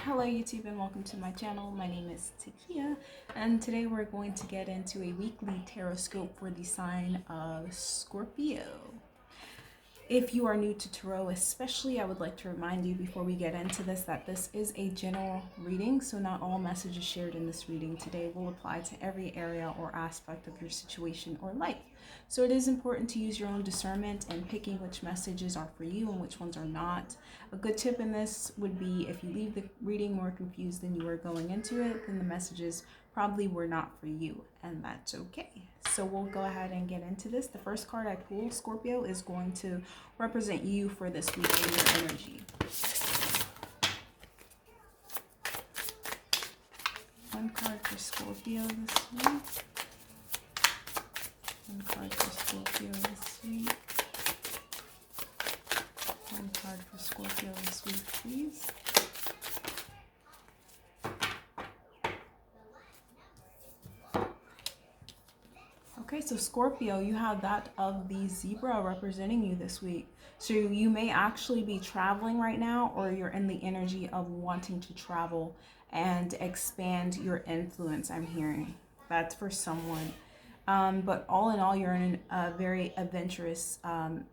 Hello YouTube and welcome to my channel. My name is Takia and today we're going to get into a weekly Tarotscope for the sign of Scorpio. If you are new to Tarot especially, I would like to remind you before we get into this that this is a general reading, so not all messages shared in this reading today will apply to every area or aspect of your situation or life. So it is important to use your own discernment in picking which messages are for you and which ones are not. A good tip in this would be if you leave the reading more confused than you were going into it, then the messages probably were not for you, and that's okay. So we'll go ahead and get into this. The first card I pulled, Scorpio, is going to represent you for this week in your energy. One card for Scorpio this week. One card for Scorpio this week. One card for Scorpio this week, please. Okay, so Scorpio, you have that of the zebra representing you this week. So you may actually be traveling right now, or you're in the energy of wanting to travel and expand your influence, I'm hearing. That's for someone. But all in all, you're in a very adventurous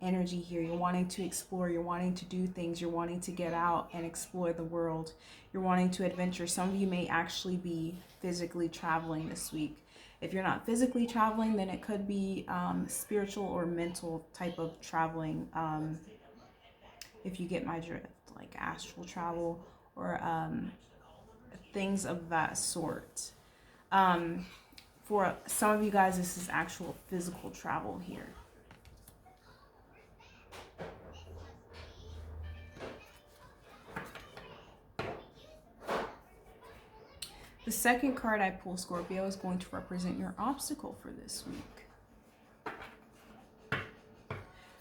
energy here. You're wanting to explore, you're wanting to do things, you're wanting to get out and explore the world. You're wanting to adventure. Some of you may actually be physically traveling this week. If you're not physically traveling, then it could be spiritual or mental type of traveling, if you get my drift, like astral travel or things of that sort. For some of you guys, this is actual physical travel here. The second card I pull, Scorpio, is going to represent your obstacle for this week.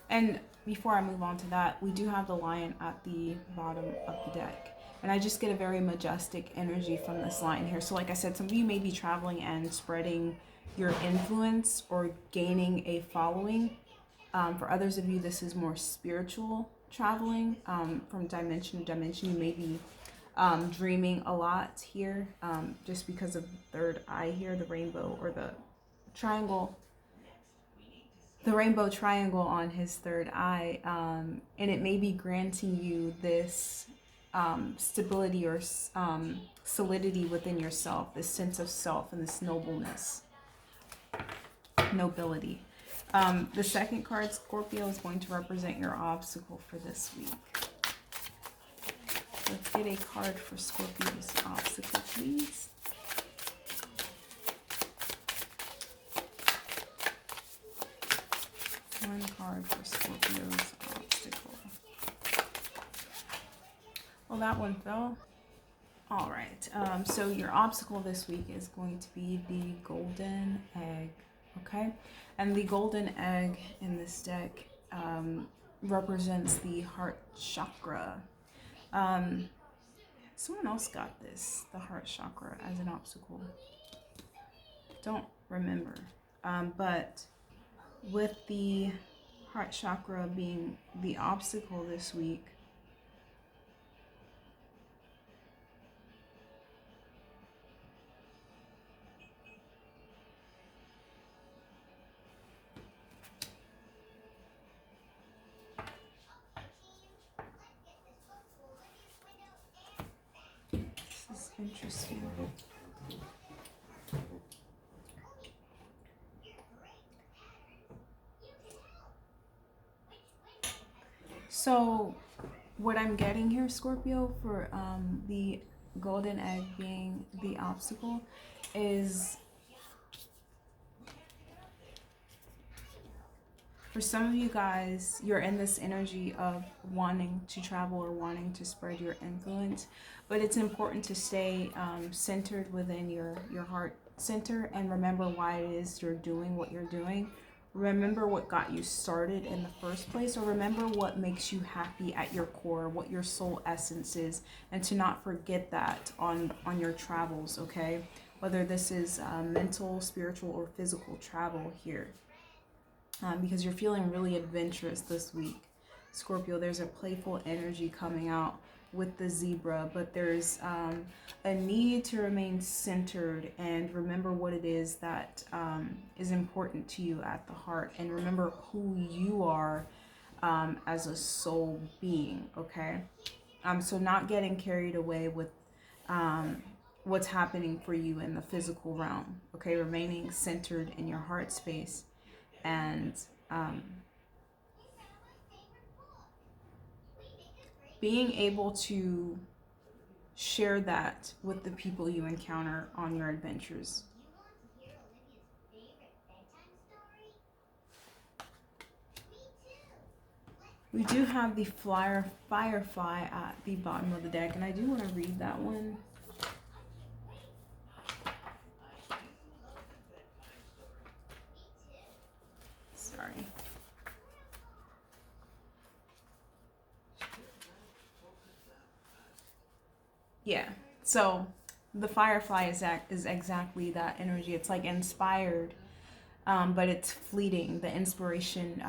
And before I move on to that, we do have the lion at the bottom of the deck. And I just get a very majestic energy from this lion here. So like I said, some of you may be traveling and spreading your influence or gaining a following. For others of you, this is more spiritual traveling, from dimension to dimension. You may be dreaming a lot here, just because of third eye here, the rainbow or the triangle, the rainbow triangle on his third eye, and it may be granting you this stability or solidity within yourself, this sense of self and this nobility. The second card, Scorpio, is going to represent your obstacle for this week. Let's get a card for Scorpio's obstacle, please. One card for Scorpio's obstacle. Well, that one fell. All right. So your obstacle this week is going to be the golden egg. Okay, and the golden egg in this deck represents the heart chakra. Someone else got this, the heart chakra, as an obstacle. Don't remember, but with the heart chakra being the obstacle this week, this is interesting. So what I'm getting here, Scorpio, for the golden egg being the obstacle is, for some of you guys, you're in this energy of wanting to travel or wanting to spread your influence, but it's important to stay centered within your heart center and remember why it is you're doing what you're doing. Remember what got you started in the first place, or remember what makes you happy at your core, what your soul essence is, and to not forget that on your travels, okay? Whether this is mental, spiritual, or physical travel here. Because you're feeling really adventurous this week, Scorpio. There's a playful energy coming out. with the zebra, but there's a need to remain centered and remember what it is that is important to you at the heart, and remember who you are as a soul being, okay? So not getting carried away with what's happening for you in the physical realm, okay? Remaining centered in your heart space and being able to share that with the people you encounter on your adventures. We do have the Firefly at the bottom of the deck, and I do want to read that one. Sorry. Yeah, so the Firefly is exactly that energy. It's like inspired, but it's fleeting. The inspiration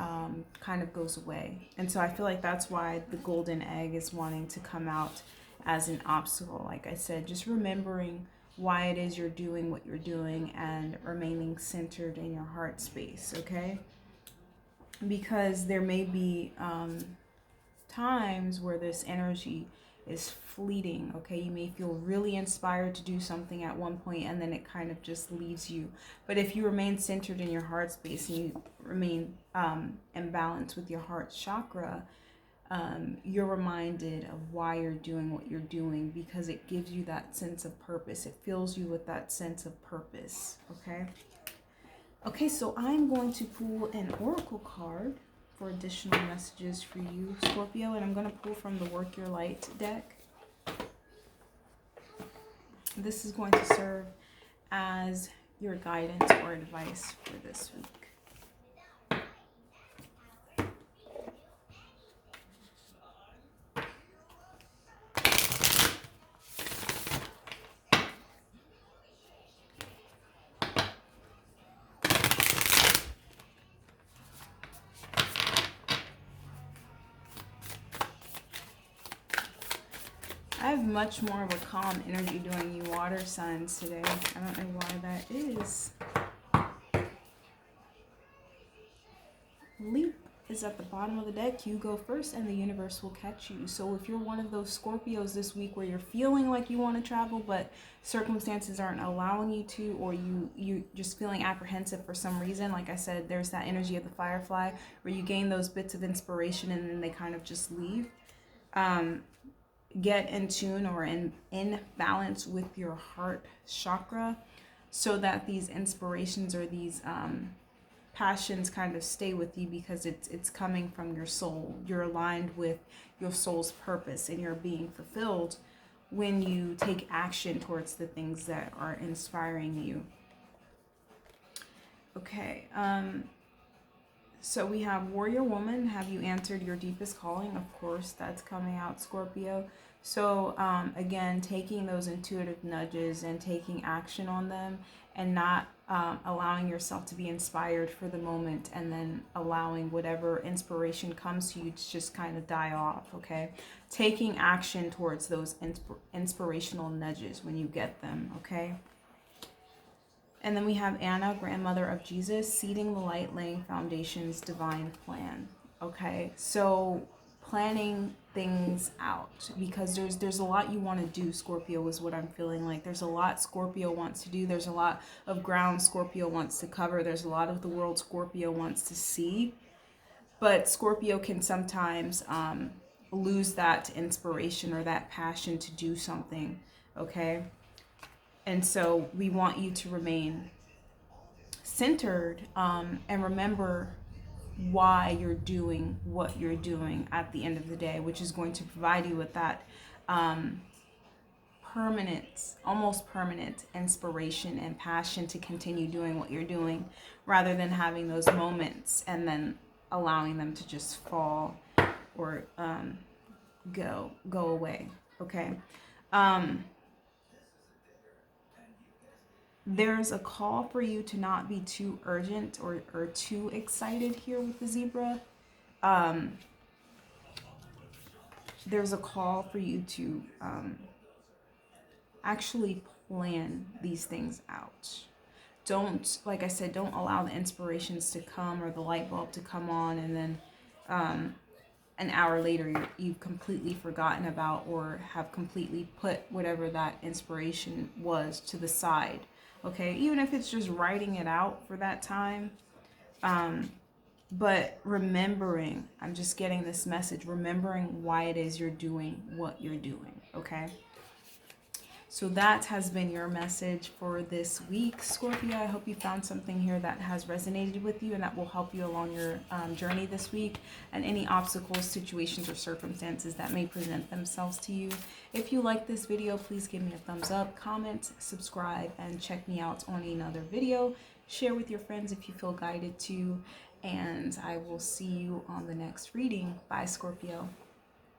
kind of goes away. And so I feel like that's why the golden egg is wanting to come out as an obstacle. Like I said, just remembering why it is you're doing what you're doing and remaining centered in your heart space, okay? Because there may be times where this energy is fleeting, okay? You may feel really inspired to do something at one point and then it kind of just leaves you. But if you remain centered in your heart space and you remain in balance with your heart chakra, you're reminded of why you're doing what you're doing, because it gives you that sense of purpose. It fills you with that sense of purpose, okay? Okay, so I'm going to pull an oracle card for additional messages for you, Scorpio, and I'm going to pull from the Work Your Light deck. This is going to serve as your guidance or advice for this week. I have much more of a calm energy doing you water signs today. I don't know why that is. Leap is at the bottom of the deck. You go first and the universe will catch you. So if you're one of those Scorpios this week where you're feeling like you want to travel but circumstances aren't allowing you to, or you just feeling apprehensive for some reason, like I said, there's that energy of the Firefly where you gain those bits of inspiration and then they kind of just leave. Get in tune or in balance with your heart chakra so that these inspirations or these passions kind of stay with you, because it's coming from your soul. You're aligned with your soul's purpose and you're being fulfilled when you take action towards the things that are inspiring you. Okay, so we have Warrior Woman. Have you answered your deepest calling? Of course, that's coming out, Scorpio. So again, taking those intuitive nudges and taking action on them, and not allowing yourself to be inspired for the moment and then allowing whatever inspiration comes to you to just kind of die off, okay? Taking action towards those inspirational nudges when you get them, okay? And then we have Anna, grandmother of Jesus, seeding the light, laying foundations, divine plan. Okay, so planning things out, because there's a lot you want to do, Scorpio, is what I'm feeling like. There's a lot Scorpio wants to do. There's a lot of ground Scorpio wants to cover. There's a lot of the world Scorpio wants to see. But Scorpio can sometimes lose that inspiration or that passion to do something, okay? And so we want you to remain centered and remember why you're doing what you're doing at the end of the day, which is going to provide you with that permanent, almost permanent inspiration and passion to continue doing what you're doing, rather than having those moments and then allowing them to just fall or go away, okay? There's a call for you to not be too urgent or too excited here with the zebra. there's a call for you to actually plan these things out. Don't, like I said, don't allow the inspirations to come or the light bulb to come on and then an hour later you've completely forgotten about or have completely put whatever that inspiration was to the side. Okay, even if it's just writing it out for that time. But remembering, I'm just getting this message, remembering why it is you're doing what you're doing. Okay. So that has been your message for this week, Scorpio. I hope you found something here that has resonated with you and that will help you along your journey this week and any obstacles, situations, or circumstances that may present themselves to you. If you like this video, please give me a thumbs up, comment, subscribe, and check me out on another video. Share with your friends if you feel guided to, and I will see you on the next reading. Bye, Scorpio.